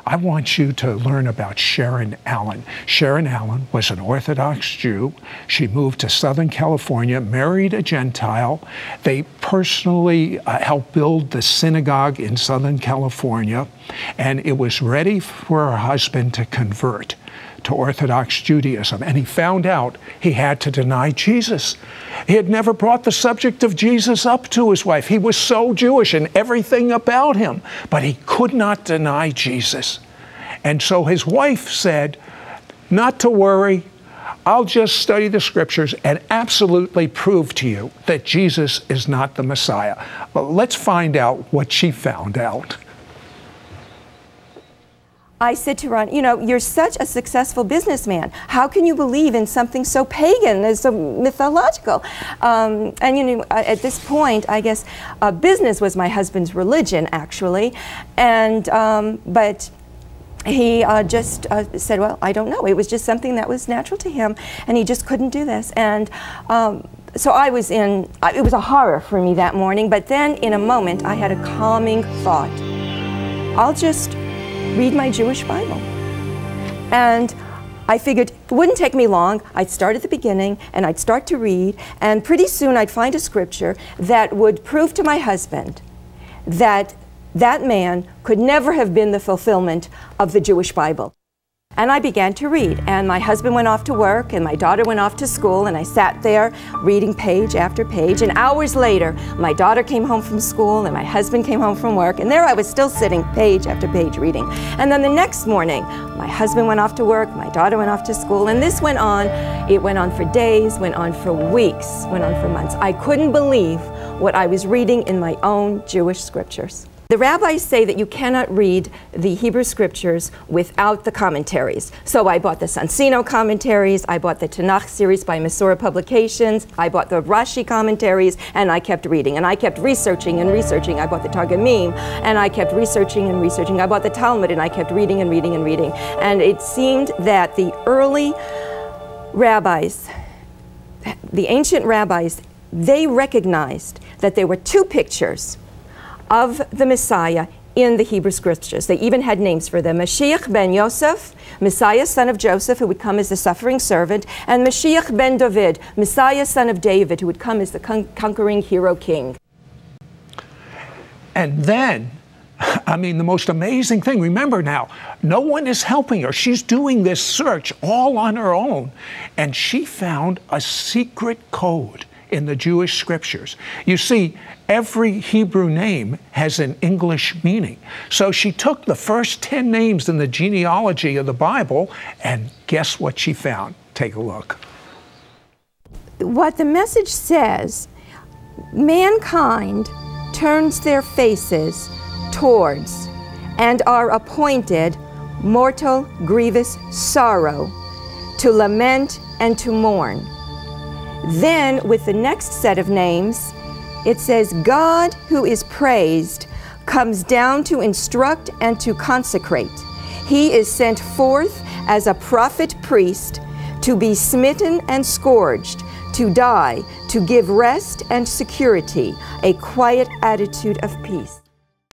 I want you to learn about Sharon Allen. Sharon Allen was an Orthodox Jew. She moved to Southern California, married a Gentile. They personally helped build the synagogue in Southern California, and it was ready for her husband to convert to Orthodox Judaism, and he found out he had to deny Jesus. He had never brought the subject of Jesus up to his wife. He was so Jewish in everything about him, but he could not deny Jesus. And so his wife said, not to worry, I'll just study the scriptures and absolutely prove to you that Jesus is not the Messiah. Well, let's find out what she found out. I said to Ron, you know, you're such a successful businessman. How can you believe in something so pagan, so mythological? And you know, at this point, I guess business was my husband's religion, actually. And but he just said, well, I don't know. It was just something that was natural to him, and he just couldn't do this. And so I was in. It was a horror for me that morning. But then, in a moment, I had a calming thought. I'll just read my Jewish Bible. And I figured it wouldn't take me long. I'd start at the beginning and I'd start to read, and pretty soon I'd find a scripture that would prove to my husband that that man could never have been the fulfillment of the Jewish Bible. And I began to read, and my husband went off to work and my daughter went off to school, and I sat there reading page after page, and hours later my daughter came home from school and my husband came home from work, and there I was still sitting page after page reading. And then the next morning my husband went off to work, my daughter went off to school, and this went on. It went on for days, went on for weeks, went on for months. I couldn't believe what I was reading in my own Jewish scriptures. The rabbis say that you cannot read the Hebrew scriptures without the commentaries. So I bought the Sansino commentaries, I bought the Tanakh series by Masorah Publications, I bought the Rashi commentaries, and I kept reading. And I kept researching and researching. I bought the Targumim, and I kept researching and researching. I bought the Talmud, and I kept reading and reading and reading. And it seemed that the early rabbis, the ancient rabbis, they recognized that there were two pictures of the Messiah in the Hebrew scriptures. They even had names for them. Mashiach ben Yosef, Messiah son of Joseph, who would come as the suffering servant, and Mashiach ben David, Messiah son of David, who would come as the conquering hero king. And then, I mean, the most amazing thing, remember now, no one is helping her. She's doing this search all on her own, and she found a secret code in the Jewish scriptures. You see, every Hebrew name has an English meaning. So she took the first 10 names in the genealogy of the Bible, and guess what she found? Take a look. What the message says, mankind turns their faces towards and are appointed mortal grievous sorrow, to lament and to mourn. Then, with the next set of names, it says, God who is praised comes down to instruct and to consecrate. He is sent forth as a prophet priest to be smitten and scourged, to die, to give rest and security, a quiet attitude of peace.